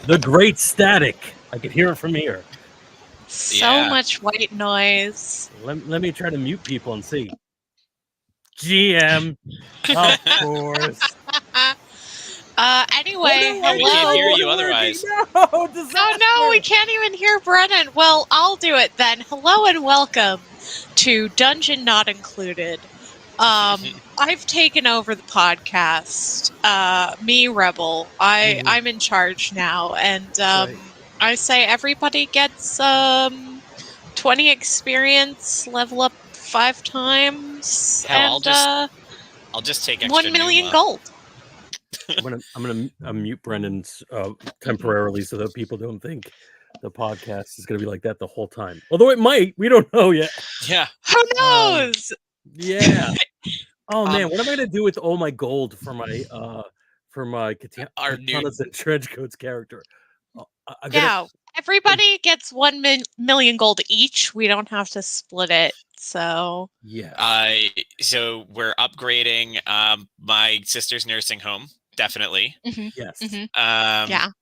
The great static. I could hear it from here. So much white noise. Let me try to mute people and see. GM, of course. Anyway, hello. We can't hear you otherwise. No, disaster. Oh no, we can't even hear Brennan. Well, I'll do it then. Hello and welcome to Dungeon Not Included. I've taken over the podcast. Me, Rebel. I'm in charge now, and Right. I say everybody gets 20 experience, level up 5 times, Hell, and I'll just take extra 1 million Numa. gold. I'm gonna mute Brendan's temporarily so that people don't think the podcast is gonna be like that the whole time. Although it might, we don't know yet. Yeah. Who knows? Yeah. Oh man, what am I gonna do with all my gold for my Katanas and Trenchcoats character? Everybody gets 1 million gold each. We don't have to split it. So yeah. So we're upgrading my sister's nursing home, definitely. Mm-hmm. Yes. Mm-hmm. And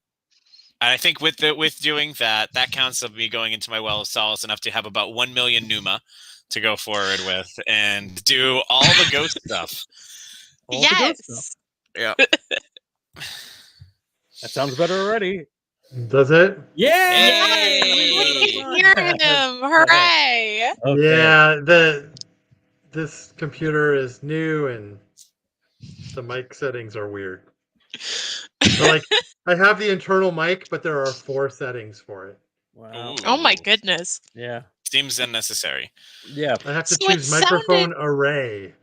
I think with doing that counts of me going into my Well of Solace enough to have about 1 million Numa to go forward with and do all the ghost stuff. Yes. Yeah. That sounds better already. Does it? Yeah. Hey! We can hear him. Hooray! Okay. Yeah, this computer is new and the mic settings are weird. So, like, I have the internal mic, but there are 4 settings for it. Wow. Oh my goodness. Yeah. Seems unnecessary. Yeah. I have to So choose microphone array.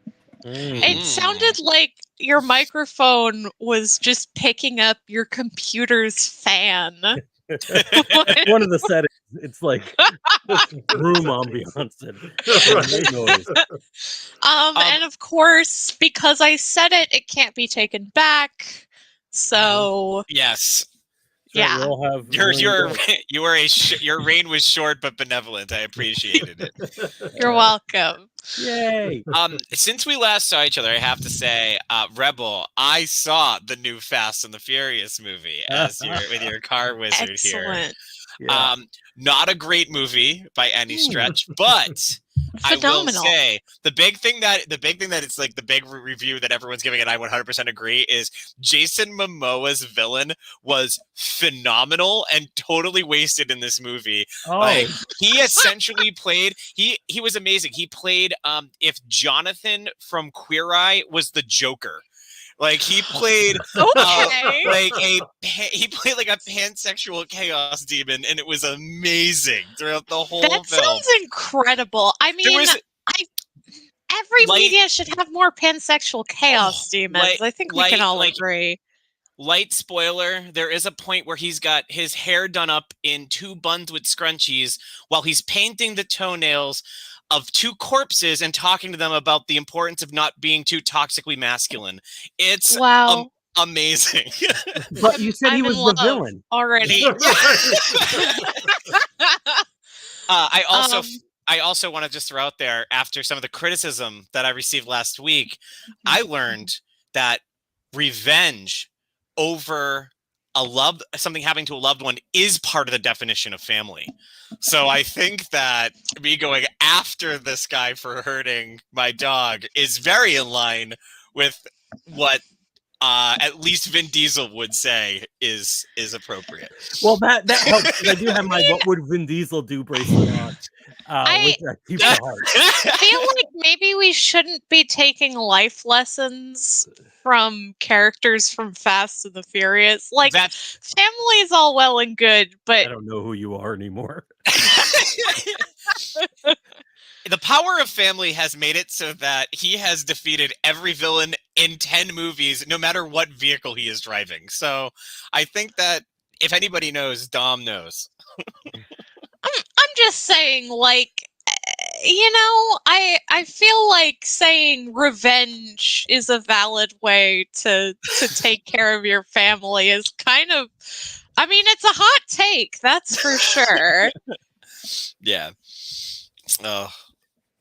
It sounded like your microphone was just picking up your computer's fan. One of the settings. It's like room ambiance and noise. And of course, because I said it, it can't be taken back. So yes. Yeah. So we'll have your reign was short but benevolent. I appreciated it. You're welcome. Yay. Since we last saw each other, I have to say, Rebel, I saw the new Fast and the Furious movie with your car wizard Excellent. here. Yeah. Not a great movie by any stretch, but Phenomenal. I will say the big thing that it's like the big review that everyone's giving, and I 100% agree, is Jason Momoa's villain was phenomenal and totally wasted in this movie. Oh. Like, he essentially played. He was amazing. He played if Jonathan from Queer Eye was the Joker. Like he played, he played like a pansexual chaos demon, and it was amazing throughout the whole film. That sounds incredible. I mean, every media should have more pansexual chaos demons. I think we can all agree. Light spoiler, there is a point where he's got his hair done up in 2 buns with scrunchies while he's painting the toenails of 2 corpses and talking to them about the importance of not being too toxically masculine. It's amazing. But you said he was the villain already. I also want to just throw out there, after some of the criticism that I received last week, I learned that revenge over something happening to a loved one is part of the definition of family. So I think that me going after this guy for hurting my dog is very in line with what at least Vin Diesel would say is appropriate. Well, that helps. I do have my "What Would Vin Diesel Do" bracelet on. I feel like maybe we shouldn't be taking life lessons from characters from Fast and the Furious. Like, family is all well and good, but I don't know who you are anymore. The power of family has made it so that he has defeated every villain in 10 movies, no matter what vehicle he is driving. So I think that if anybody knows, Dom knows. I'm just saying, like, you know, I feel like saying revenge is a valid way to take care of your family is kind of, I mean, it's a hot take, that's for sure. Yeah. Oh.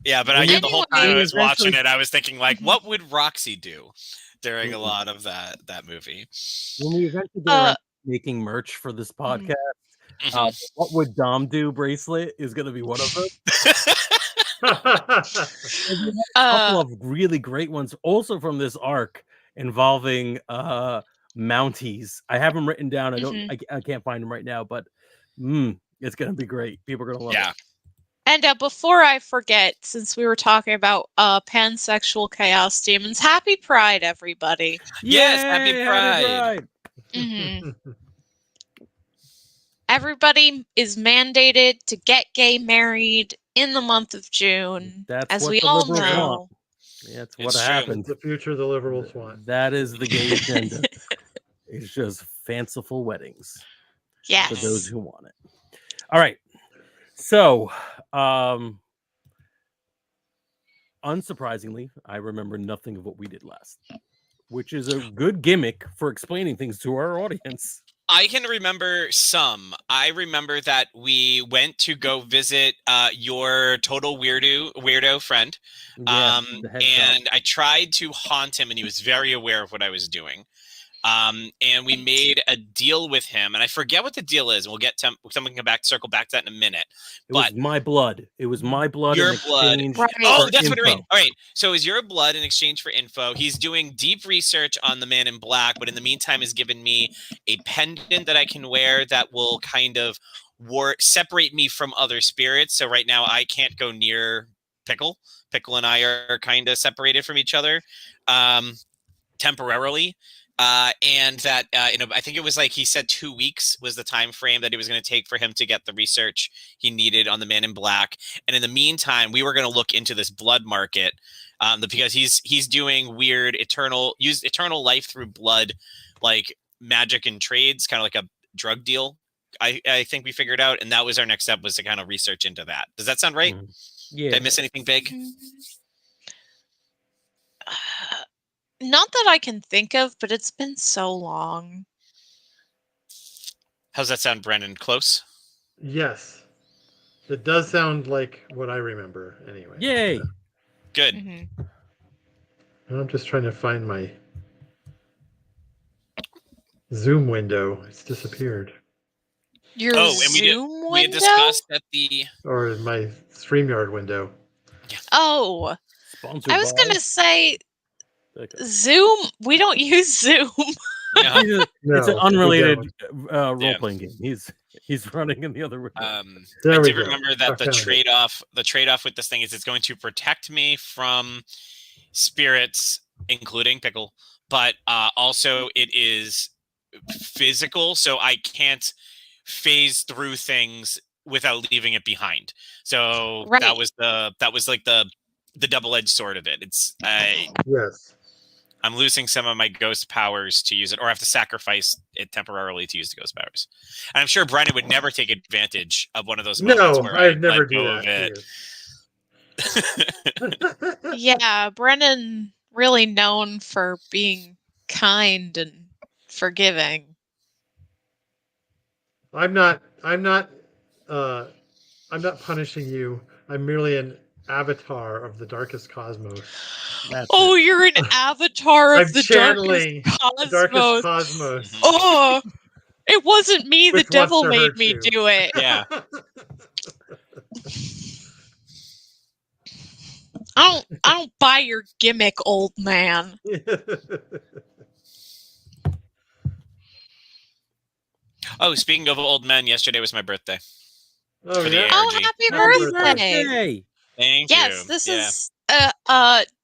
Yeah, but the whole time I was watching it, I was thinking, like, what would Roxy do during a lot of that movie? When we eventually get around making merch for this Mhm. podcast. Mhm. What would Dom do bracelet is going to be one of them. And we had a couple of really great ones also from this arc involving Mounties. I have them written down. I can't find them right now, but it's going to be great. People are going to love it. And before I forget, since we were talking about pansexual chaos demons, happy Pride, everybody. Yes, Yay, happy Pride. Mhm. Everybody is mandated to get gay married in the month of June. That's as what we the all liberals know. want. That's what It's true. happened. The future the liberals want. That is the gay agenda. It's just fanciful weddings Yes. for those who want it. All right. So, unsurprisingly, I remember nothing of what we did last, which is a good gimmick for explaining things to our audience. I can remember some. I remember that we went to go visit your total weirdo friend. Yeah, the head shop. And I tried to haunt him, and he was very aware of what I was doing. And we made a deal with him, and I forget what the deal is. And we'll get someone can circle back to that in a minute. It was my blood. It was my blood Your in blood. exchange Right. Oh, for that's info. what I mean. All right. So is your blood in exchange for info? He's doing deep research on the Man in Black, but in the meantime has given me a pendant that I can wear that will kind of separate me from other spirits. So right now I can't go near Pickle. Pickle and I are kind of separated from each other temporarily. And that I think it was like he said 2 weeks was the time frame that it was going to take for him to get the research he needed on the Man in Black. And in the meantime, we were going to look into this blood market because he's doing weird eternal life through blood, like magic and trades, kind of like a drug deal. I think we figured out, and that was our next step, was to kind of research into that. Does that sound right? Yeah. Did I miss anything big? Not that I can think of, but it's been so long. How's that sound, Brennan? Close? Yes. It does sound like what I remember anyway. Yay. Good. I'm just trying to find my Zoom window. It's disappeared. Your Zoom window? We had discussed that or my StreamYard window. Oh. Sponsored I was by- going to say Zoom. We don't use Zoom. No. It's an unrelated we role-playing game. He's running in the other room. I There we did go. remember I that the found it. trade-off with this thing is it's going to protect me from spirits, including Pickle, but also it is physical, so I can't phase through things without leaving it behind. So Right. that was like the double-edged sword of it. Yes. I'm losing some of my ghost powers to use it, or I have to sacrifice it temporarily to use the ghost powers. And I'm sure Brennan would never take advantage of one of those moments No, where I'd never let do go of that. it. Yeah, Brennan really known for being kind and forgiving. I'm not punishing you. I'm merely an avatar of the darkest cosmos. You're an avatar of I'm the channeling darkest the darkest cosmos. cosmos. Oh, it wasn't me. The Which wants devil to made hurt me you. do it. Yeah. I don't buy your gimmick, old man. Oh, speaking of old men, yesterday was my birthday. Oh, For the yeah? Oh, ARG. happy Happy birthday! Thank Yes, you. this Yeah. is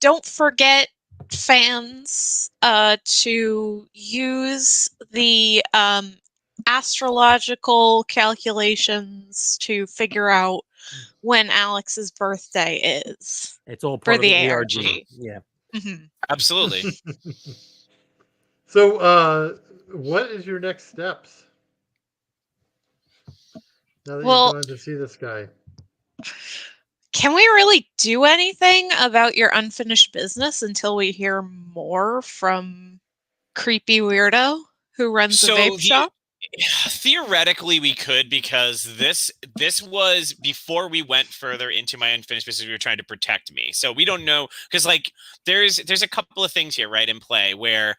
don't forget, fans, to use the astrological calculations to figure out when Alex's birthday is. It's all for part of the the ARG. ARG. Yeah. Absolutely. So, what is your next steps? Now that Well- you've gone to see this guy. Can we really do anything about your unfinished business until we hear more from creepy weirdo who runs a vape shop? Theoretically, we could, because this was before we went further into my unfinished business. We were trying to protect me, so we don't know, because like there's a couple of things here, right, in play where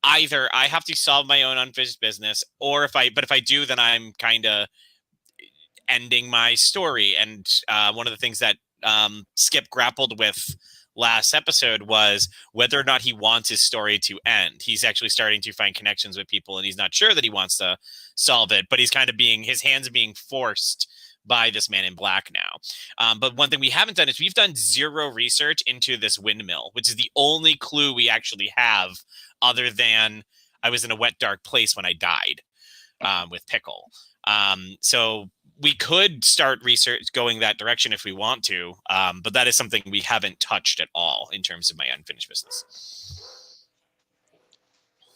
either I have to solve my own unfinished business, or if I do, then I'm kind of ending my story. And one of the things that Skip grappled with last episode was whether or not he wants his story to end. He's actually starting to find connections with people, and he's not sure that he wants to solve it, but he's kind of his hands being forced by this man in black now. But one thing we haven't done is we've done zero research into this windmill, which is the only clue we actually have, other than I was in a wet, dark place when I died with Pickle. So we could start research going that direction if we want to, but that is something we haven't touched at all in terms of my unfinished business.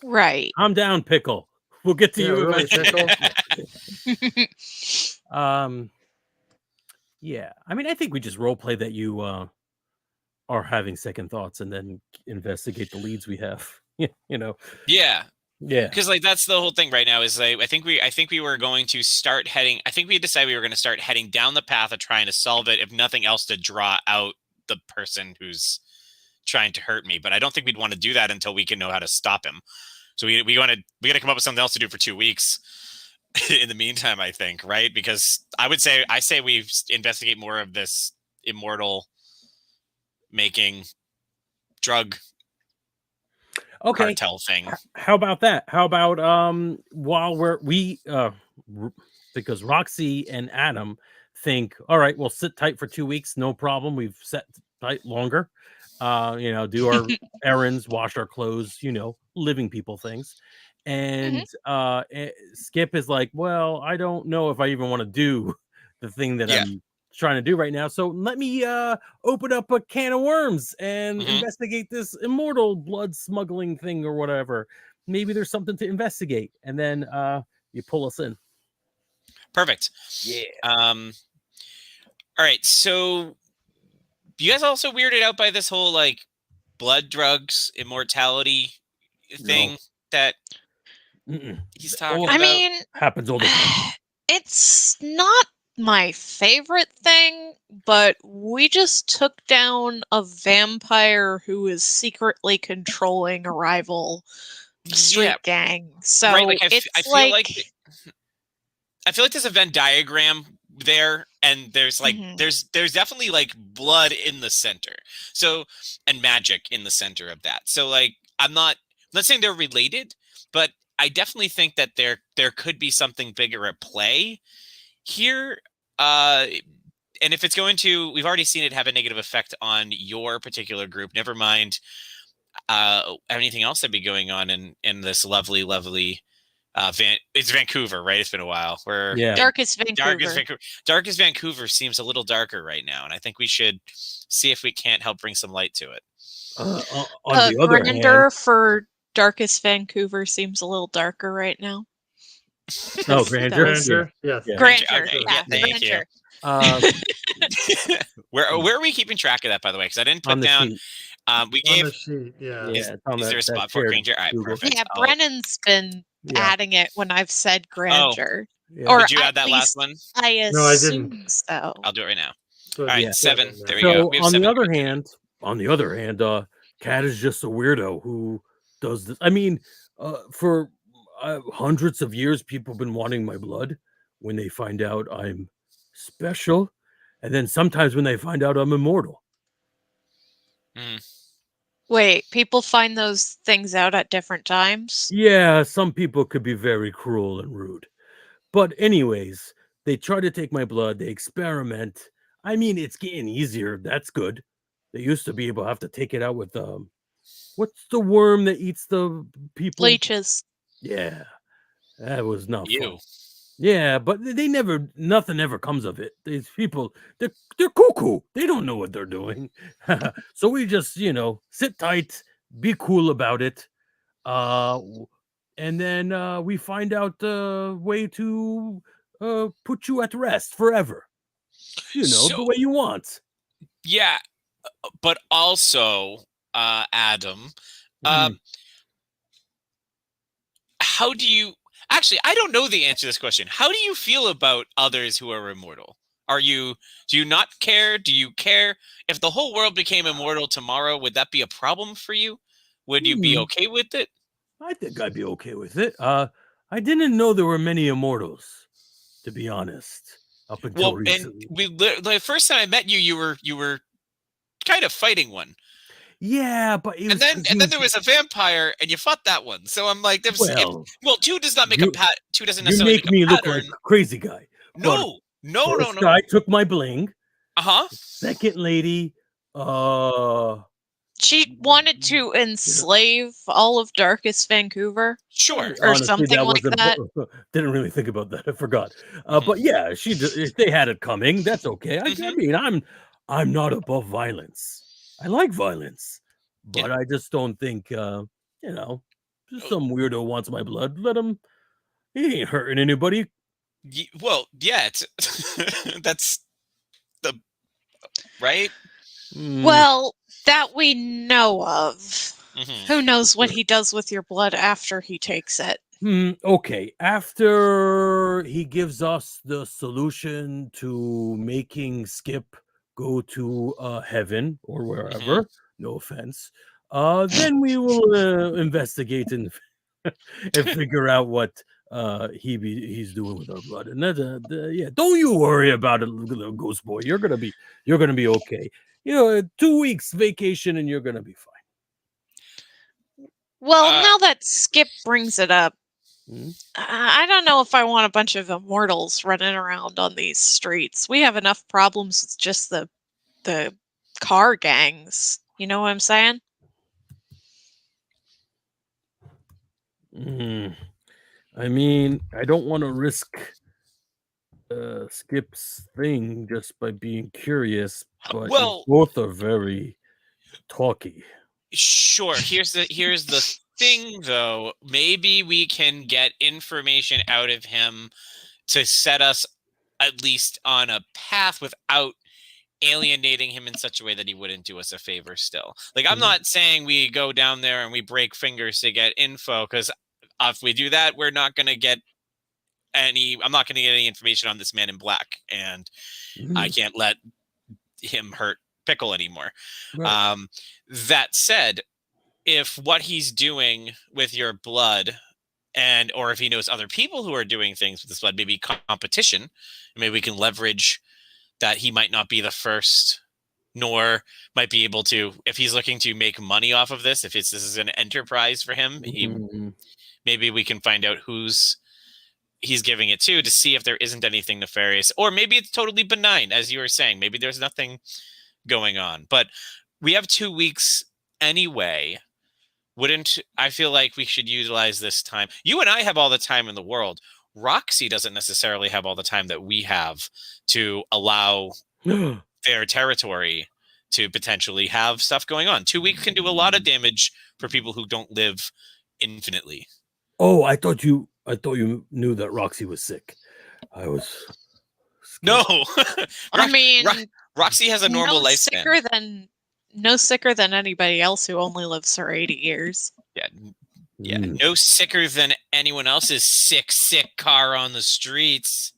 Right. I'm down, Pickle. We'll get to you. Really, Pickle. Yeah. I mean, I think we just role play that you are having second thoughts and then investigate the leads we have. You know. Yeah. Yeah. Because like that's the whole thing right now is like I think we were going to start heading. I think we decided we were going to start heading down the path of trying to solve it, if nothing else, to draw out the person who's trying to hurt me. But I don't think we'd want to do that until we can know how to stop him. So we got to come up with something else to do for 2 weeks. In the meantime, I think, right? Because I say we investigate more of this immortal making drug cartel thing. How about that? How about while because Roxy and Adam think, all right, we'll sit tight for 2 weeks, no problem. We've sat tight longer. Do our errands, wash our clothes, living people things. And Skip is like, well, I don't know if I even want to do the thing that I'm trying to do right now. So let me open up a can of worms and investigate this immortal blood smuggling thing or whatever. Maybe there's something to investigate. And then you pull us in. Perfect. Yeah. All right. So you guys also weirded out by this whole like blood, drugs, immortality thing that he's talking about? I mean, happens all the time. It's not my favorite thing, but we just took down a vampire who is secretly controlling a rival street gang. So right, like, I feel like there's a Venn diagram there, and there's like there's definitely like blood in the center, so, and magic in the center of that. So like I'm not saying they're related, but I definitely think that there could be something bigger at play here. And if it's going to, we've already seen it have a negative effect on your particular group. Never mind anything else that'd be going on in this lovely it's Vancouver, right? It's been a while. Darkest Vancouver. Darkest Vancouver seems a little darker right now, and I think we should see if we can't help bring some light to it. On the other hand, for Darkest Vancouver seems a little darker right now. No, Grandeur. Yes. Grandeur. Okay. Yeah, Thank Grandeur. you. Where are we keeping track of that, by the way? Because I didn't put down. Sheet. On We gave. the sheet, yeah. Is there a spot for Grandeur? All right, perfect. Yeah, Brennan's been adding it when I've said Grandeur. Or did you add that last one? I assume No, I didn't. so. I'll do it right now. So All right, 7. There we So go. We have on 7 the other hand, Kat is just a weirdo who does this. I mean, for hundreds of years, people have been wanting my blood. When they find out I'm special, and then sometimes when they find out I'm immortal. Wait, people find those things out at different times? Yeah, some people could be very cruel and rude. But anyways, they try to take my blood, they experiment. I mean, it's getting easier. That's good. They used to be able to have to take it out with what's the worm that eats the people? Leeches. Yeah. That was not Ew. fun. Yeah, but nothing ever comes of it. These people, they're cuckoo. They don't know what they're doing. So we just, sit tight, be cool about it. And then we find out the way to put you at rest forever. The way you want. Yeah, but also, Adam, how do you... Actually, I don't know the answer to this question. How do you feel about others who are immortal? Do you not care? Do you care? If the whole world became immortal tomorrow, would that be a problem for you? Would you be okay with it? I think I'd be okay with it. I didn't know there were many immortals, to be honest, up until recently. And the first time I met you, you were kind of fighting one. Yeah, but it was, and then there was a vampire, and you fought that one. So I'm like, well, two does not make two doesn't you necessarily make make me a look pattern. like a crazy guy. No. First guy took my bling. Uh-huh. Second lady, she wanted to enslave all of Darkest Vancouver. Sure. Or honestly, something like that. Didn't really think about that. I forgot. But yeah, they had it coming. That's okay. I mean, I'm not above violence. I like violence, but I just don't think, just some weirdo wants my blood. Let him. He ain't hurting anybody. Well, yeah, that's the right. Well, that we know of. Who knows what he does with your blood after he takes it? Okay, after he gives us the solution to making Skip go to heaven or wherever, no offense, then we will investigate and figure out what he's doing with our blood. And yeah, don't you worry about it, little ghost boy. You're gonna be okay. 2 weeks vacation and you're gonna be fine. Well, now that Skip brings it up, I don't know if I want a bunch of immortals running around on these streets. We have enough problems with just the car gangs. You know what I'm saying? I mean, I don't want to risk Skip's thing just by being curious, but you both are very talky. Sure. Here's the thing, though. Maybe we can get information out of him to set us at least on a path without alienating him in such a way that he wouldn't do us a favor still. Like, I'm not saying we go down there and we break fingers to get info, because if we do that, we're not going to get I'm not going to get any information on this man in black, and I can't let him hurt Pickle anymore. Right. That said, if what he's doing with your blood, or if he knows other people who are doing things with this blood, maybe competition, maybe we can leverage that he might not be the first, nor might be able to, if he's looking to make money off of this, if this is an enterprise for him, maybe we can find out who's he's giving it to see if there isn't anything nefarious, or maybe it's totally benign, as you were saying. Maybe there's nothing going on, but we have 2 weeks anyway. I feel like we should utilize this time? You and I have all the time in the world. Roxy doesn't necessarily have all the time that we have to allow their territory to potentially have stuff going on. 2 weeks can do a lot of damage for people who don't live infinitely. Oh, I thought you knew that Roxy was sick. I was scared. No. I mean, Roxy has a normal lifespan. No sicker than anybody else who only lives for 80 years. Yeah. No sicker than anyone else's sick car on the streets.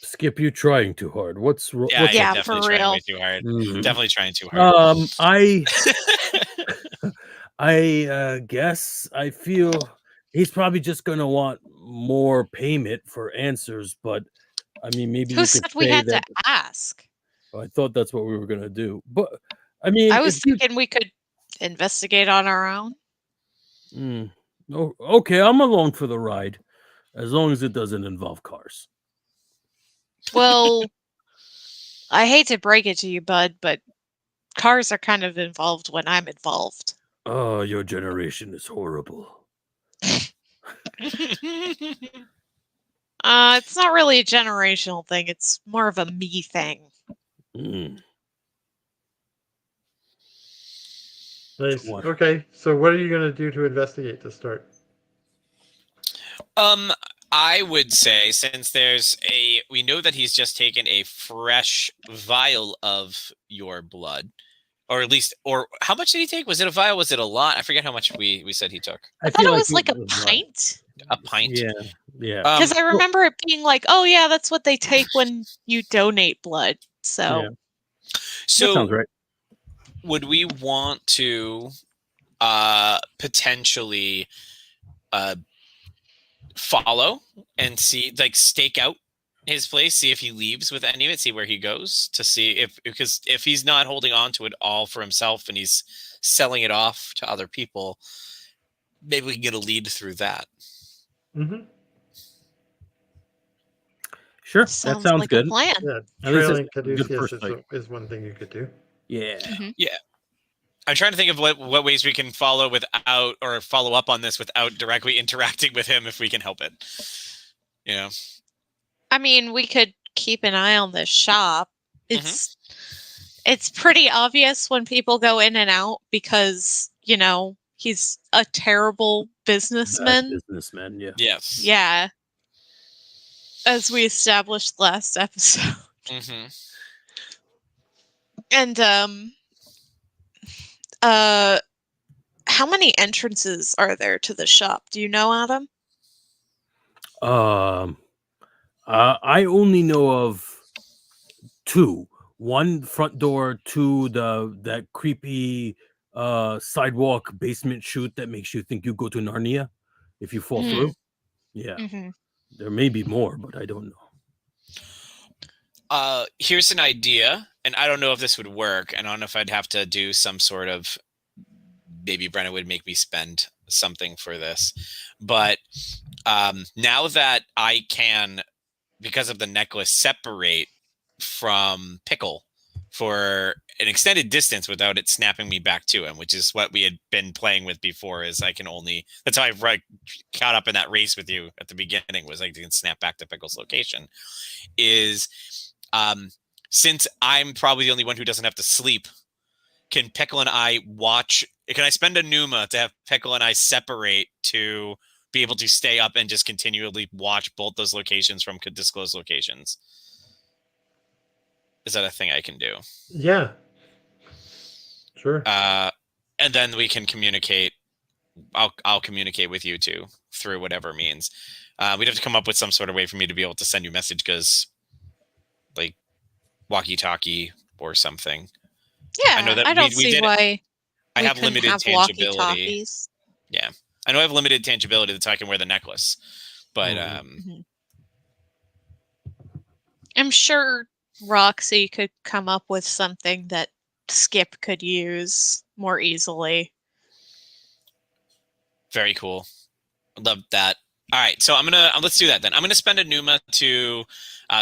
Skip, you trying too hard. What's wrong? Yeah, for real. Way too hard. Definitely trying too hard. I guess I feel he's probably just going to want more payment for answers, but I mean, maybe who said we had to ask? I thought that's what we were going to do, but I mean, I was thinking we could investigate on our own. Oh, okay, I'm along for the ride, as long as it doesn't involve cars. Well, I hate to break it to you, bud, but cars are kind of involved when I'm involved. Oh, your generation is horrible. It's not really a generational thing. It's more of a me thing. Nice. Okay, so what are you going to do to investigate to start? I would say, since we know that he's just taken a fresh vial of your blood, or at least, or how much did he take? Was it a vial? Was it a lot? I forget how much we said he took. I thought it was like a pint. A pint? Yeah. Because I remember it being like, oh yeah, that's what they take when you donate blood. So that sounds right. Would we want to potentially follow and see, like, stake out his place, see if he leaves with any of it, see where he goes, to see because if he's not holding on to it all for himself and he's selling it off to other people, maybe we can get a lead through that. Mm-hmm. Sure, Sounds that sounds like good. a plan. Yeah, At least it's trailing a good first Caduceus fight. is one thing you could do. Yeah. Yeah. I'm trying to think of what ways we can follow up on this without directly interacting with him, if we can help it. You know, I mean, we could keep an eye on the shop. It's pretty obvious when people go in and out because, he's a terrible businessman. Businessman, yeah. yes. Yeah. As we established last episode. Mm-hmm. And how many entrances are there to the shop? Do you know, Adam? I only know of 2. One front door, 2 that creepy sidewalk basement chute that makes you think you go to Narnia if you fall through. Yeah. Mm-hmm. There may be more, but I don't know. Here's an idea, and I don't know if this would work, and I don't know if I'd have to do some sort of, maybe Brenna would make me spend something for this, but now that I can, because of the necklace, separate from Pickle for an extended distance without it snapping me back to him, which is what we had been playing with before. Is I can only, that's how I caught up in that race with you at the beginning, was I can snap back to Pickle's location. Is since I'm probably the only one who doesn't have to sleep, can Pickle and I watch? Can I spend a Numa to have Pickle and I separate to be able to stay up and just continually watch both those locations from disclosed locations? Is that a thing I can do? Yeah. Sure. And then we can communicate. I'll communicate with you two through whatever means. We'd have to come up with some sort of way for me to be able to send you a message, because like walkie-talkie or something. Yeah, I know that I don't we see did. why I we have couldn't limited have tangibility. walkie-talkies. Yeah, I know I have limited tangibility that's how I can wear the necklace, but I'm sure Roxy could come up with something that Skip could use more easily. Very cool. Love that. All right, so let's do that then. I'm gonna spend a Numa to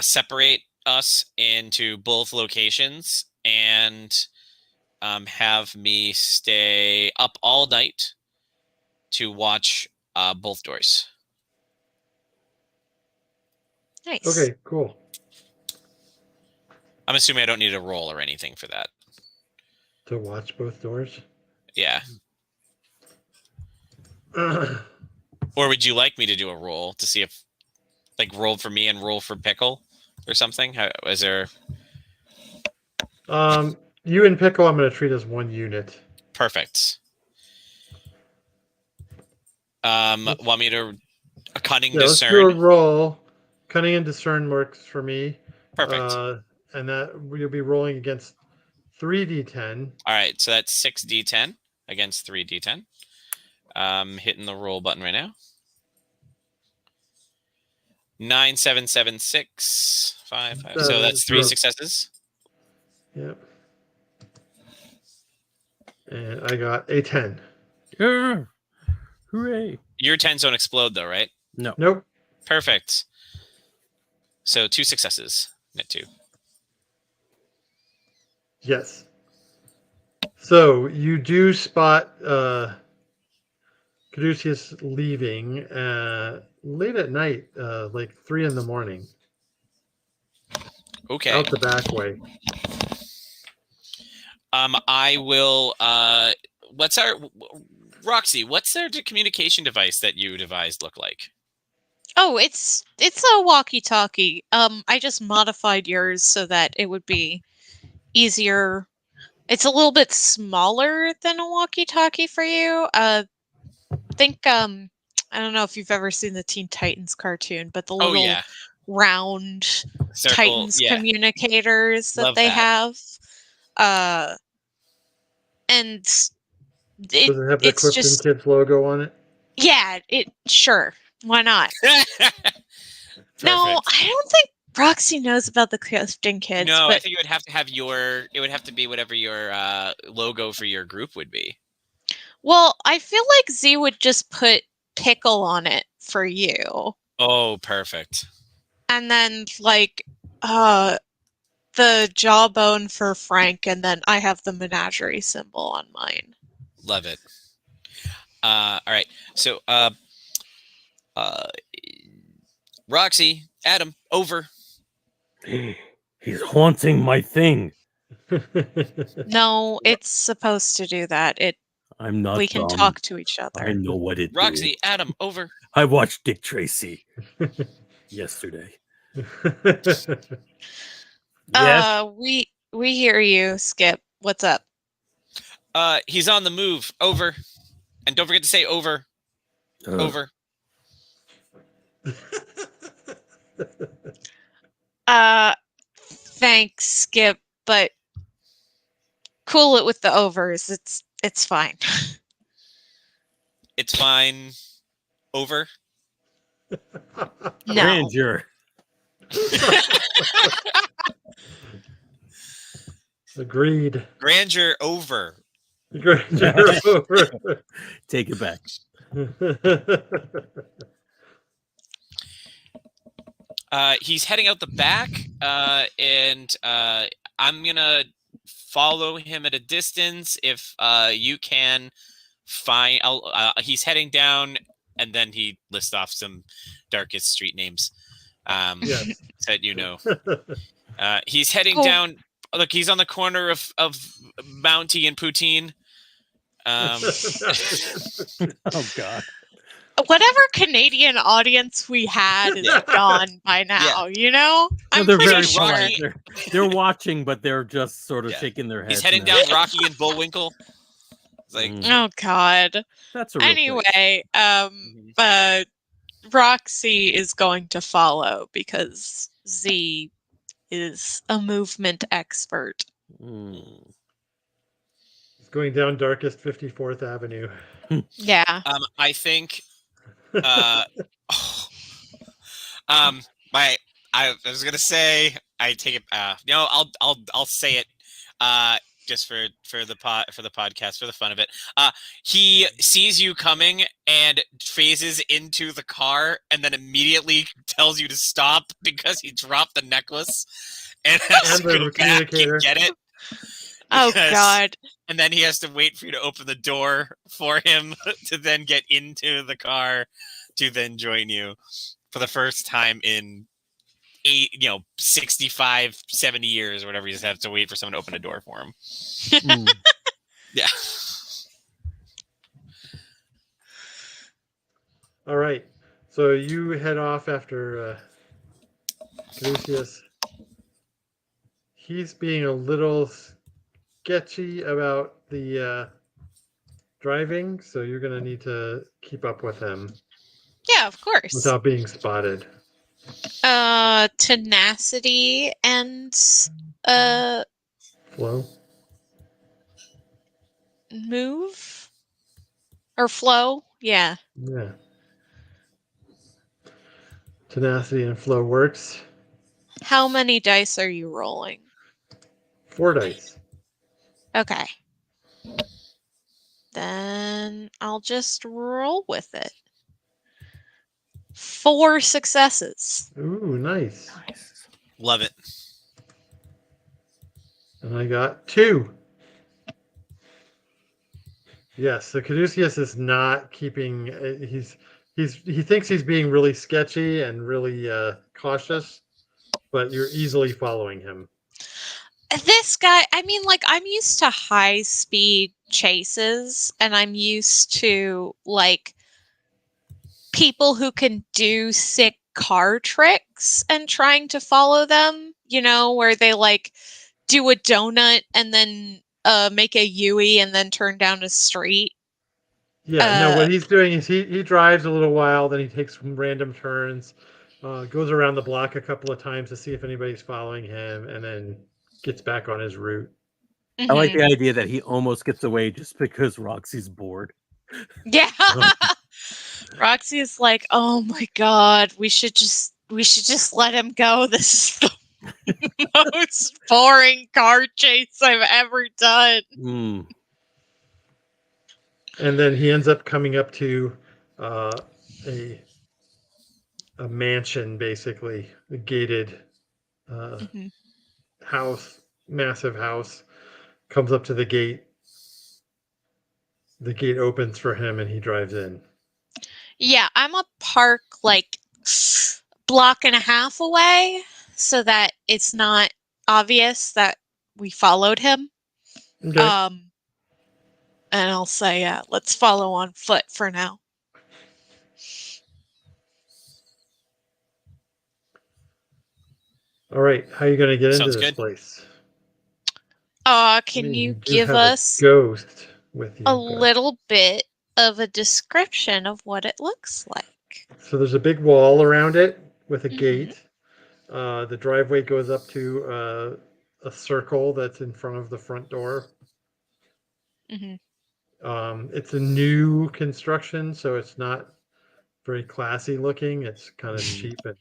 separate us into both locations, and have me stay up all night to watch both doors. Nice. Okay, cool. I'm assuming I don't need a roll or anything for that. To watch both doors? Yeah. Or would you like me to do a roll to see if, like, roll for me and roll for Pickle or something? Is there... You and Pickle I'm going to treat as one unit. Perfect. Want me to cunning Yeah, let's discern? do a roll. Cunning and discern works for me. Perfect. And that you'll be rolling against 3d10. All right, so that's 6d10 against 3d10. Hitting the roll button right now. 9, 7, 7, 6, 5, 5. So that's 3 successes. Yep. And I got a 10. Yeah. Hooray. Your 10s don't explode though, right? No. Nope. Perfect. So 2 successes. Net 2. Yes. So you do spot Caduceus leaving late at night, like 3 a.m. Okay. Out the back way. I will. What's our Roxy? What's their communication device that you devised look like? Oh, it's a walkie-talkie. I just modified yours so that it would be easier. It's a little bit smaller than a walkie-talkie for you. Think I don't know if you've ever seen the Teen Titans cartoon, but the little round Circle, Titans communicators that they have. And Does it have the It's Clifton just Kids logo on it? yeah. Sure. Why not? No, Perfect. I don't think Roxy knows about the Clifton Kids. No, but I think it would have to have it would have to be whatever your logo for your group would be. well, I feel like Z would just put pickle on it for you. Oh, perfect. And then like the jawbone for Frank, and then I have the menagerie symbol on mine. Love it. All right. So Roxy, Adam, over. He's haunting my thing. No, it's supposed to do that. I'm not We can dumb. talk to each other. I know what it Roxy, do. Adam, over. I watched Dick Tracy yesterday. Yes. We hear you, Skip. What's up? He's on the move. Over. And don't forget to say over. Over. Thanks, Skip, but cool it with the overs. It's fine. It's fine. Over. No. Grandeur. Agreed. Grandeur over. Grandeur over. Take it back. He's heading out the back, and I'm gonna follow him at a distance. If you can find, he's heading down, and then he lists off some darkest street names. Yes. That you know. He's heading Cool. down. Look, he's on the corner of Mountie and Poutine. Oh God. Whatever Canadian audience we had is gone by now, you know? No, I'm they're pretty very sure. polite. They're watching, but they're just sort of shaking their heads. He's heading now. down Rocky and Bullwinkle. It's like, Oh God. That's a real Anyway, but Roxy is going to follow because Z is a movement expert. Mm. It's going down darkest 54th Avenue. Yeah. I think I was gonna say I take it no, I'll say it just for the podcast, for the fun of it. He sees you coming and phases into the car and then immediately tells you to stop because he dropped the necklace and has to go back and get it. Oh God. And then he has to wait for you to open the door for him to then get into the car to then join you for the first time in 65, 70 years or whatever. You just have to wait for someone to open a door for him. Yeah. All right. So you head off after Caduceus. He's being a little sketchy about the driving, so you're going to need to keep up with him. Yeah, of course. Without being spotted. Tenacity and Flow. Move or flow. Yeah. Yeah. Tenacity and flow works. How many dice are you rolling? 4 dice. Okay. Then I'll just roll with it. 4 successes. Ooh, nice. Love it. And I got 2. Yes, so Caduceus is not keeping. He thinks he's being really sketchy and really cautious, but you're easily following him. This guy, I mean, like, I'm used to high speed chases, and I'm used to like people who can do sick car tricks and trying to follow them, you know, where they like do a donut and then make a Yui and then turn down a street. Yeah, no, what he's doing is he drives a little while, then he takes some random turns, goes around the block a couple of times to see if anybody's following him, and then gets back on his route. I like the idea that he almost gets away just because Roxy's bored. Yeah. Roxy is like, oh my god, we should just let him go. This is the most boring car chase I've ever done. And then he ends up coming up to a mansion, basically a gated house, massive house. Comes up to the gate. The gate opens for him, and he drives in. Yeah, I'm a park like block and a half away, so that it's not obvious that we followed him. Okay. And I'll say, let's follow on foot for now. All right, how are you going to get into Sounds this good. place? Can you do give have us a ghost with you? a little bit of a description of what it looks like? So there's a big wall around it with a gate. The driveway goes up to a circle that's in front of the front door. It's a new construction, so it's not very classy looking. It's kind of cheap. And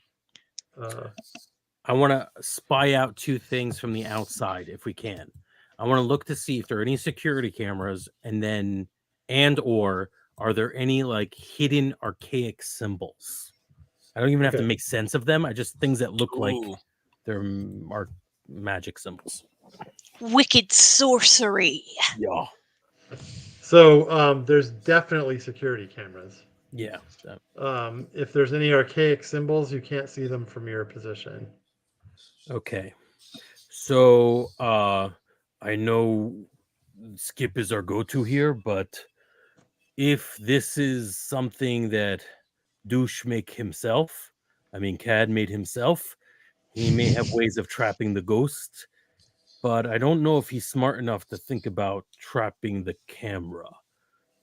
I want to spy out two things from the outside if we can. I want to look to see if there are any security cameras, or are there any like hidden archaic symbols? I don't even have to make sense of them. I just things that look like they're magic symbols. Wicked sorcery. Yeah. So there's definitely security cameras. Yeah. If there's any archaic symbols, you can't see them from your position. Okay. So I know Skip is our go-to here, but if this is something that Douche make himself, Cad made himself, he may have ways of trapping the ghost, but I don't know if he's smart enough to think about trapping the camera.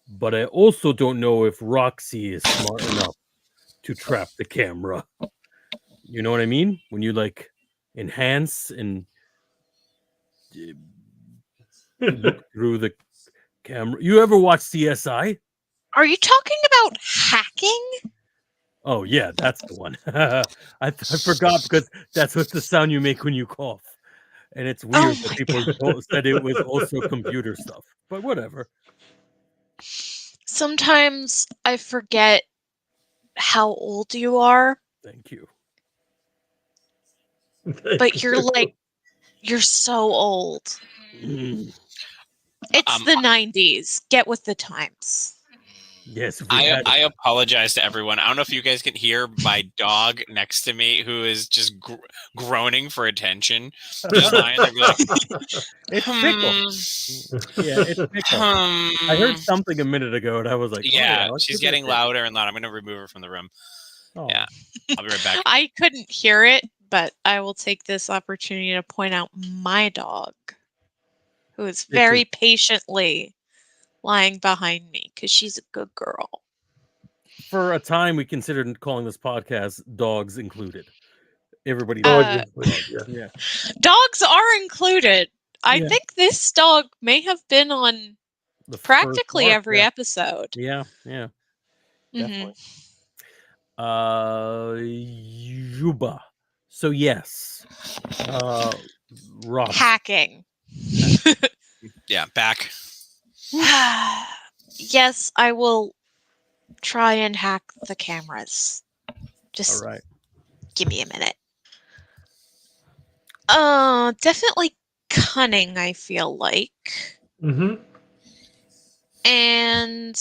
But I also don't know if Roxy is smart enough to trap the camera. You know what I mean? When you like enhance and look through the camera. You ever watch CSI? Are you talking about hacking? Oh yeah, that's the one. I forgot because that's what the sound you make when you cough, and it's weird that people said it was also computer stuff. But whatever. Sometimes I forget how old you are. Thank you. But you're so old. It's the 90s. Get with the times. Yes, I apologize to everyone. I don't know if you guys can hear my dog next to me who is just groaning for attention. Just lying there like, it's Pickle. Yeah, it's Pickle. I heard something a minute ago, and I was like, yeah, she's getting louder and louder. I'm going to remove her from the room. Oh. Yeah, I'll be right back. I couldn't hear it, but I will take this opportunity to point out my dog, who is very patiently lying behind me because she's a good girl. For a time, we considered calling this podcast "Dogs Included." Everybody, yeah. Dogs are included. I think this dog may have been on practically every episode. Yeah, definitely. Yuba. So yes, Roxy. Hacking. Yeah, back. Yes, I will try and hack the cameras. Just give me a minute. Definitely cunning, I feel like. And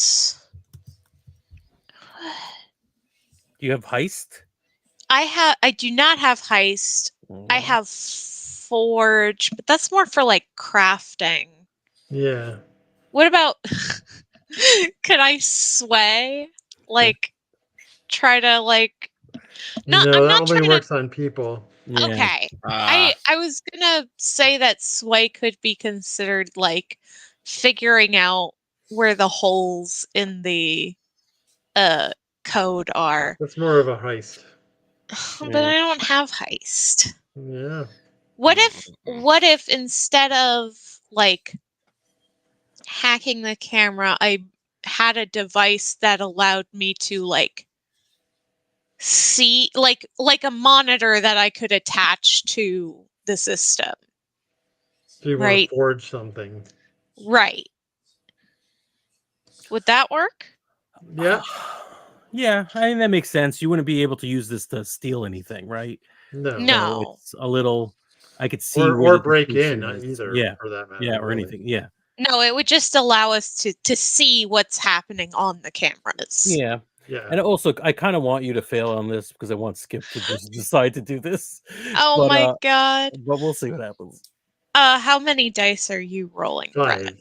do you have heist? I do not have heist. I have forge, but that's more for like crafting. Yeah. What about could I sway? Like try to like no, that only works on people. Yeah. Okay. I was gonna say that sway could be considered like figuring out where the holes in the code are. That's more of a heist. But I don't have heist. Yeah. What if instead of like hacking the camera, I had a device that allowed me to like see like a monitor that I could attach to the system. So you want to forge something. Right. Would that work? Yeah. Yeah, I think that makes sense. You wouldn't be able to use this to steal anything, right? No. No. So it's a little. I could see or break in either. Yeah, for that matter. yeah, or really. anything. Yeah. No, it would just allow us to see what's happening on the cameras. Yeah. Yeah. And also, I kind of want you to fail on this because I want Skip to just decide to do this. Oh my god. But we'll see what happens. How many dice are you rolling, 5. Brennan?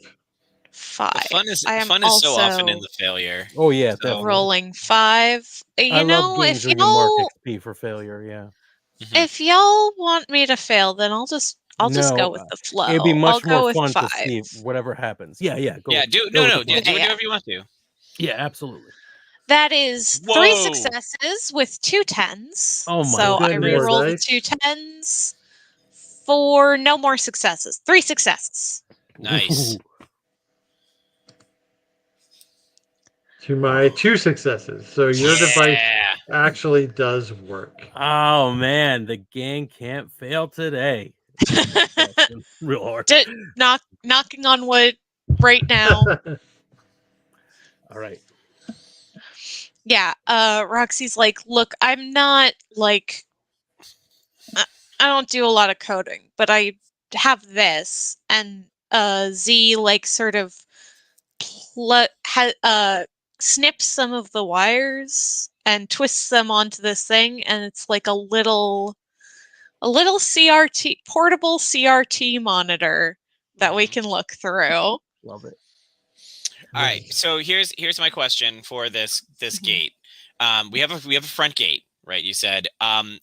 5. Fun is also so often in the failure. Oh yeah, So- definitely. rolling 5. I love games where you mark XP for failure. Yeah. If y'all want me to fail, then I'll just go with the flow. It'd be much I'll more go fun with to 5. see whatever happens. Yeah, yeah. do whatever you want to. Yeah, absolutely. That is 3 successes with 2 10s. Oh my so goodness. I reroll the 2 10s for no more successes. 3 successes. Nice. To my 2 successes. So your device actually does work. Oh man, the gang can't fail today. Real hard. Knocking on wood right now. All right. Yeah, Roxy's like, look, I'm not like, I don't do a lot of coding, but I have this, and Z like sort of snips some of the wires and twists them onto this thing, and it's like a little CRT, portable CRT monitor that we can look through. Love it. All right, so here's my question for this gate. We have a front gate, right? You said, how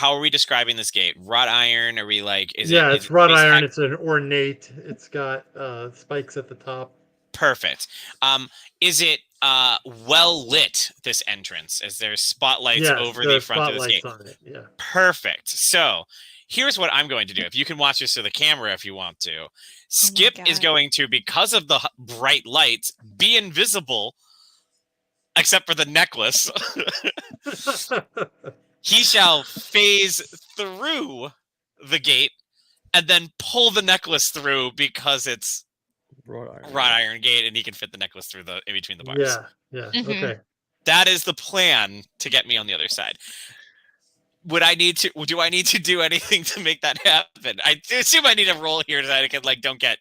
are we describing this gate? Wrought iron? Are we like? It's wrought iron. It's an ornate. It's got spikes at the top. Perfect. Is it well lit? This entrance? Is there spotlights over the front of this gate? On it, yeah. Perfect. So here's what I'm going to do. If you can watch this to the camera, if you want to, Skip is going to, because of the bright lights, be invisible, except for the necklace. He shall phase through the gate and then pull the necklace through because it's wrought iron gate, and he can fit the necklace through in between the bars. Yeah. Okay. That is the plan to get me on the other side. Do I need to do anything to make that happen? I assume I need a roll here that I can don't get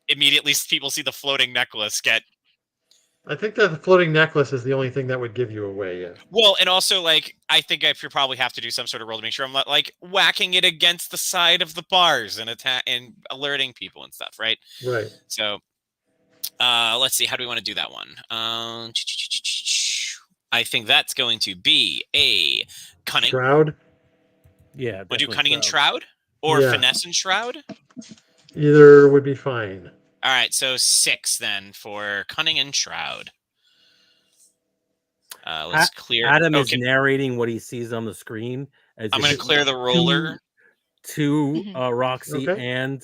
immediately people see the floating necklace get. I think that the floating necklace is the only thing that would give you away. Yeah. Well, and also I think I probably have to do some sort of roll to make sure I'm not whacking it against the side of the bars and and alerting people and stuff, right? Right. So, let's see. How do we want to do that one? I think that's going to be a cunning. Shroud? Yeah. Would do cunning and shroud? Or finesse and shroud? Either would be fine. All right, so 6 then for cunning and shroud. Let's clear. Adam is narrating what he sees on the screen. I'm going to clear the roller. To Roxy and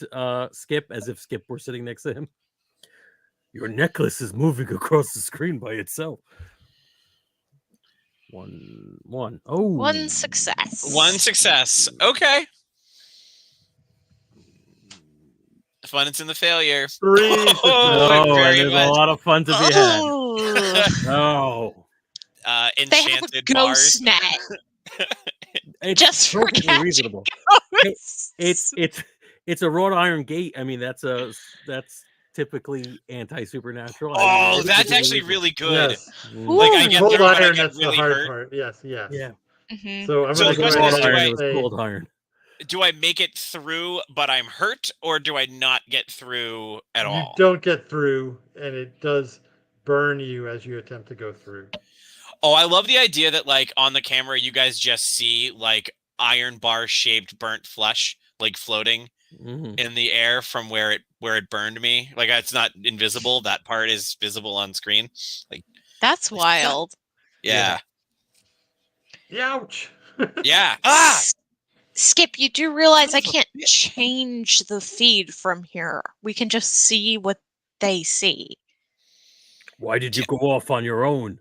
Skip, as if Skip were sitting next to him. Your necklace is moving across the screen by itself. One. Oh. 1 success. 1 success. Okay. Fun, it's in the failure. 3. There's a lot of fun to be had. No. Enchanted they have a ghost net. It's just for perfectly reasonable. It's a wrought iron gate. I mean, that's typically anti-supernatural. Oh, that's actually really good. Yes. I get cold iron, iron. That's really the hard hurt. part. Yes. Yeah. So I'm So going the to question go is, ahead and cold iron. Do I make it through, but I'm hurt, or do I not get through at all? You don't get through, and it does burn you as you attempt to go through. Oh, I love the idea that on the camera you guys just see iron bar shaped burnt flesh floating in the air from where it burned me. It's not invisible. That part is visible on screen. That's wild. Yeah. Ouch. Yeah. Ah! Skip, you do realize I can't change the feed from here. We can just see what they see. Why did you go off on your own?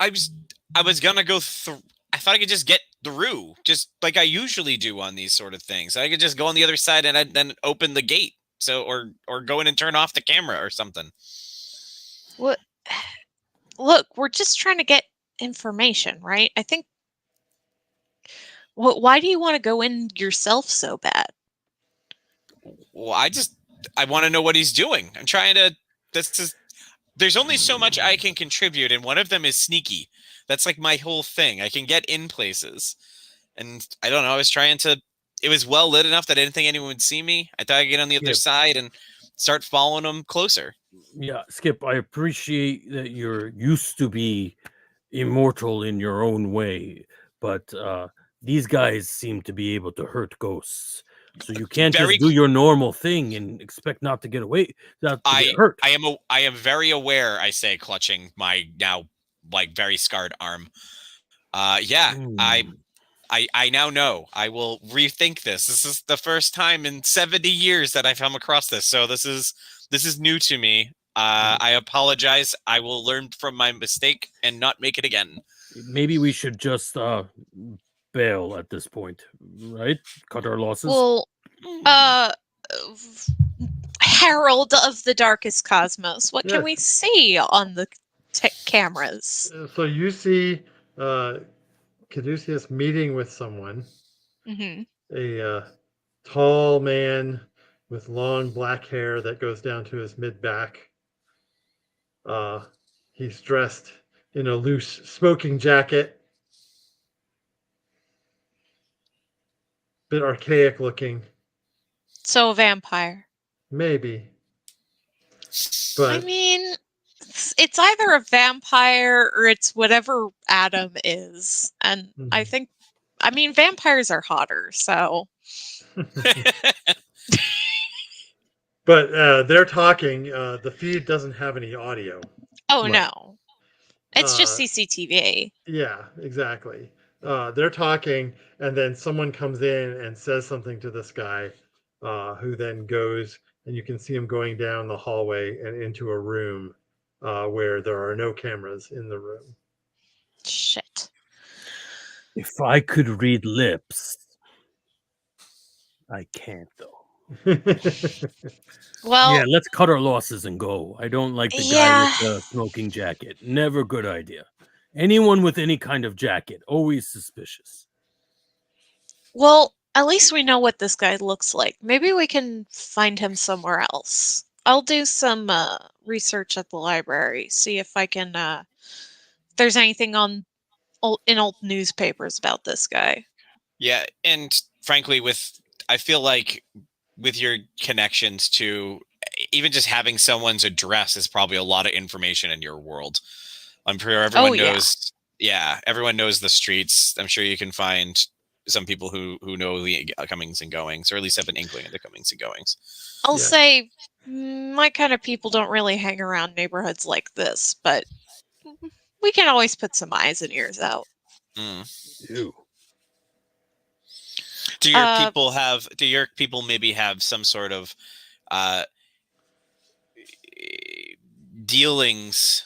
I was gonna go through. I thought I could just get through, just like I usually do on these sort of things. I could just go on the other side and then open the gate. So, or go in and turn off the camera or something. What? Look, we're just trying to get information, right? I think. Why do you want to go in yourself so bad? Well, I want to know what he's doing. I'm trying to. There's only so much I can contribute, and one of them is sneaky. That's like my whole thing. I can get in places, and I don't know. I was trying to. It was well lit enough that I didn't think anyone would see me. I thought I'd get on the other side and start following them closer. Yeah, Skip, I appreciate that you're used to be immortal in your own way, but these guys seem to be able to hurt ghosts. So you can't just do your normal thing and expect not to get away, not to get hurt. I am very aware, I say, clutching my now like very scarred arm. I now know. I will rethink this. This is the first time in 70 years that I've come across this. So this is new to me. I apologize. I will learn from my mistake and not make it again. Maybe we should just bail at this point, right? Cut our losses. Well, Herald of the Darkest Cosmos, what can we see on the cameras? So you see Caduceus meeting with someone, a tall man with long black hair that goes down to his mid-back. He's dressed in a loose smoking jacket, bit archaic looking. So a vampire. Maybe. But I mean, it's either a vampire or it's whatever Adam is. And I think, vampires are hotter, so. But they're talking. The feed doesn't have any audio. Oh, no. It's just CCTV. Yeah, exactly. They're talking, and then someone comes in and says something to this guy, who then goes, and you can see him going down the hallway and into a room where there are no cameras in the room. Shit. If I could read lips, I can't though. Well, yeah, let's cut our losses and go. I don't like the guy with the smoking jacket. Never good idea. Anyone with any kind of jacket, always suspicious. Well, at least we know what this guy looks like. Maybe we can find him somewhere else. I'll do some research at the library, see if I can if there's anything in old newspapers about this guy. Yeah, and frankly, I feel like with your connections to even just having someone's address is probably a lot of information in your world. I'm sure everyone knows. Yeah, everyone knows the streets. I'm sure you can find some people who know the comings and goings, or at least have an inkling of the comings and goings. I'll say my kind of people don't really hang around neighborhoods like this, but we can always put some eyes and ears out. Ew. Do your people maybe have some sort of dealings,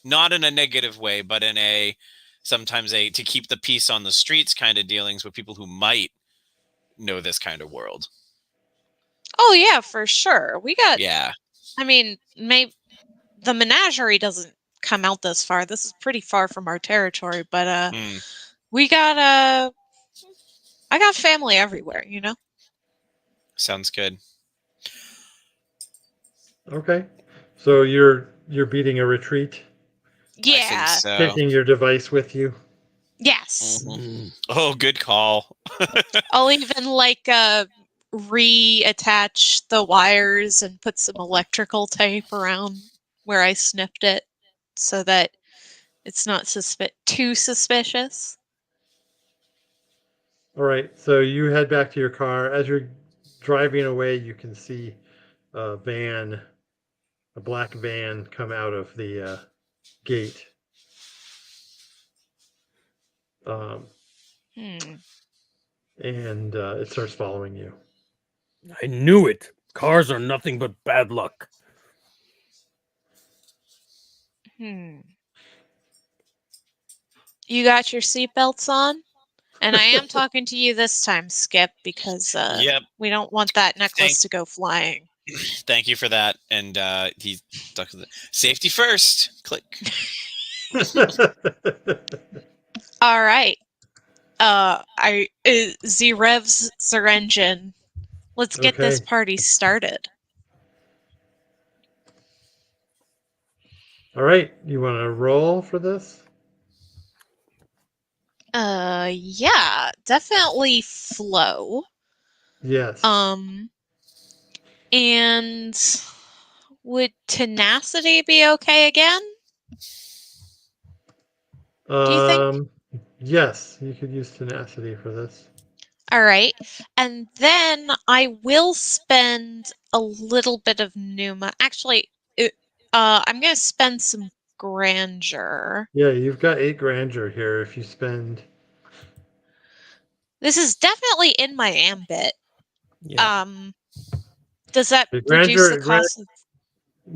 not in a negative way, but in sometimes to keep the peace on the streets kind of dealings with people who might know this kind of world? Oh yeah, for sure. We got. Yeah. I mean, maybe the menagerie doesn't come out this far. This is pretty far from our territory, but we got I got family everywhere, you know? Sounds good. Okay. So you're beating a retreat? Yeah. I think so. Taking your device with you? Yes. Oh, good call. I'll even reattach the wires and put some electrical tape around where I snipped it so that it's not too suspicious. All right, so you head back to your car. As you're driving away, you can see a black van, come out of the gate. and it starts following you. I knew it. Cars are nothing but bad luck. You got your seatbelts on? And I am talking to you this time, Skip, because Yep. we don't want that necklace to go flying. Thank you for that. And he stuck with it. Safety first. Click. All right. Z revs their engine. Let's get this party started. All right, you want to roll for this? Yeah, definitely flow. Yes. And would tenacity be okay again? Do you think? Yes, you could use tenacity for this. All right. And then I will spend a little bit of pneuma. Actually, I'm going to spend some grandeur. Yeah, you've got 8 grandeur here if you spend. This is definitely in my ambit. Yeah. Does that reduce the cost of...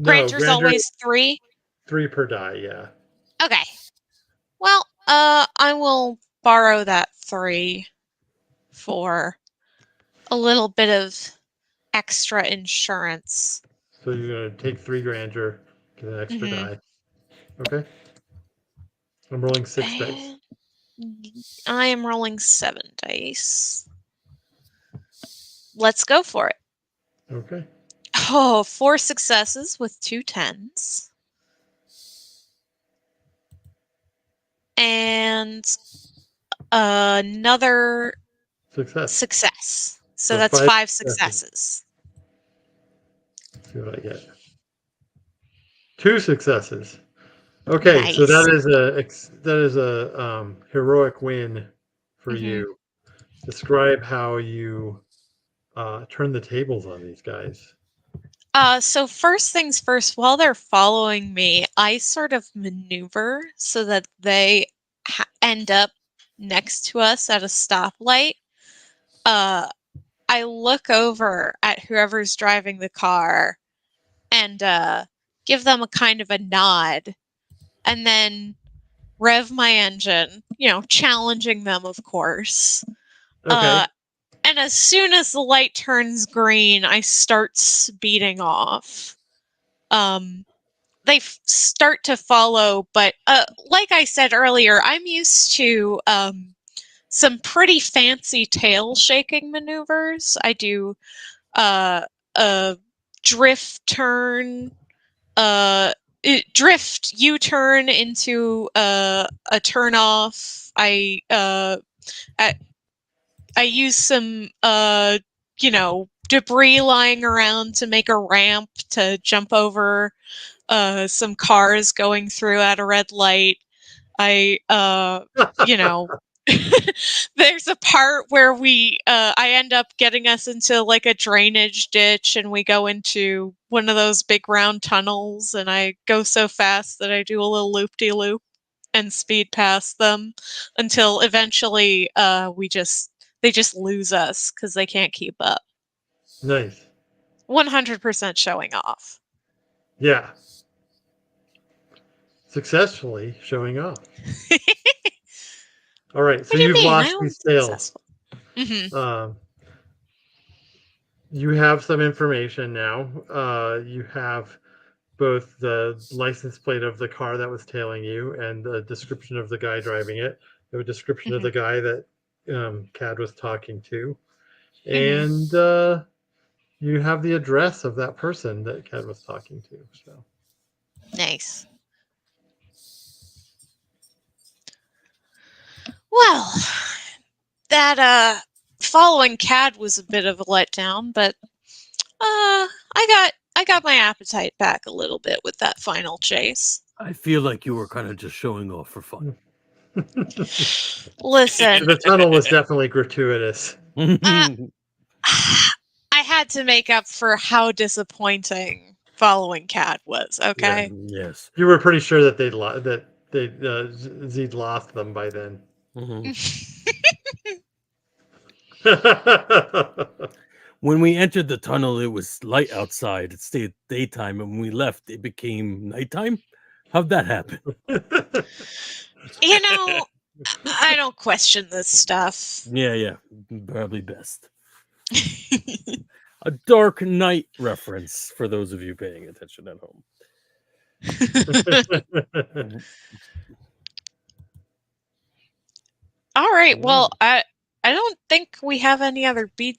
Granger's always 3? 3 per die, yeah. Okay. Well, I will borrow that 3 for a little bit of extra insurance. So you're going to take 3 grandeur, get an extra die. Okay. I'm rolling 6 dice. I am rolling 7 dice. Let's go for it. Okay. Oh, 4 successes with 2 10s. And another success. So that's 5 successes. Let's see what I get. 2 successes. Okay, nice. So that is a heroic win for you. Describe how you turn the tables on these guys. So first things first, while they're following me, I sort of maneuver so that they end up next to us at a stoplight. I look over at whoever's driving the car and give them a kind of a nod, and then rev my engine, challenging them, of course. Okay. And as soon as the light turns green, I start speeding off. They start to follow, but like I said earlier, I'm used to some pretty fancy tail shaking maneuvers. I do a drift turn, drift U-turn into a turn off. I use some debris lying around to make a ramp to jump over some cars going through at a red light. I there's a part where I end up getting us into like a drainage ditch, and we go into one of those big round tunnels, and I go so fast that I do a little loop-de-loop and speed past them until eventually they just lose us because they can't keep up. Nice. 100% showing off. Yeah. Successfully showing off. All right, so you've lost these tails. You have some information now. You have both the license plate of the car that was tailing you and the description of the guy driving it. You have a description of the guy that Cad was talking to. And you have the address of that person that Cad was talking to. So nice. Well, that following Cad was a bit of a letdown, but I got my appetite back a little bit with that final chase. I feel like you were kind of just showing off for fun. Listen, the tunnel was definitely gratuitous. I had to make up for how disappointing following Cad was. Okay. Yeah, yes. You were pretty sure that Z'd lost them by then. When we entered the tunnel, it was light outside. It stayed daytime, and when we left, it became nighttime. How'd that happen? You know, I don't question this stuff. Yeah, probably best. A Dark Knight reference for those of you paying attention at home. All right. Well, I don't think we have any other beats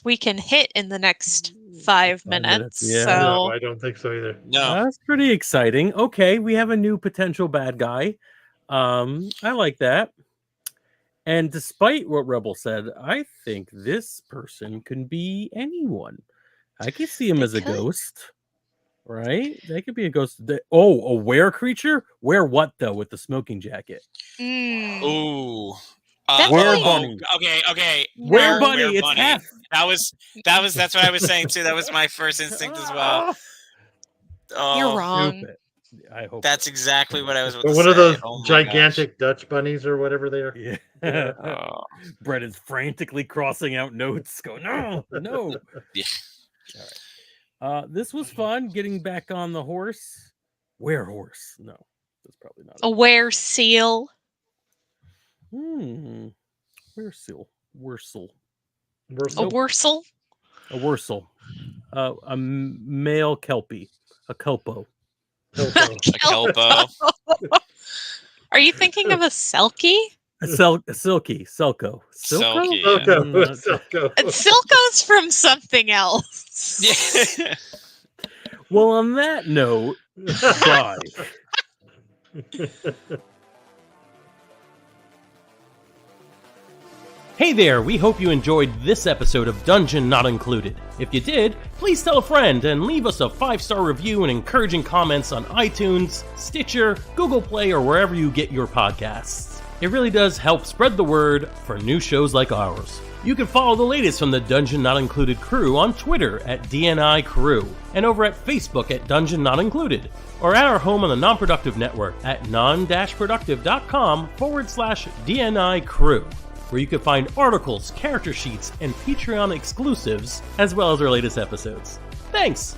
we can hit in the next 5 minutes. Yeah. So No, I don't think so either. No. That's pretty exciting. Okay, we have a new potential bad guy. I like that. And despite what Rebel said, I think this person can be anyone. I could see him as a ghost, right? They could be a ghost. A were creature? Were what though? With the smoking jacket? Ooh. Were bunny. Okay. Were bunny. It's bunny. F. That's what I was saying too. That was my first instinct as well. You're wrong. Stupid. I hope that's exactly what I was. One of those gigantic Dutch bunnies or whatever they are. Yeah. Brett is frantically crossing out notes, going, no. Yeah. All right. This was fun. Getting back on the horse. Where horse? No, that's probably not. A were seal. Where seal? Wursel. A wursel. A wursel. A male kelpie. A kelpo. A kelpo. Are you thinking of a selkie? A silky. Selko. Selkie. Silko. Silko's from something else. Yeah. Well, on that note, bye. Hey there, we hope you enjoyed this episode of Dungeon Not Included. If you did, please tell a friend and leave us a 5-star review and encouraging comments on iTunes, Stitcher, Google Play, or wherever you get your podcasts. It really does help spread the word for new shows like ours. You can follow the latest from the Dungeon Not Included crew on Twitter at DNI Crew, and over at Facebook at Dungeon Not Included, or at our home on the Non-Productive Network at Non-Productive.com/DNI Crew, where you can find articles, character sheets, and Patreon exclusives, as well as our latest episodes. Thanks!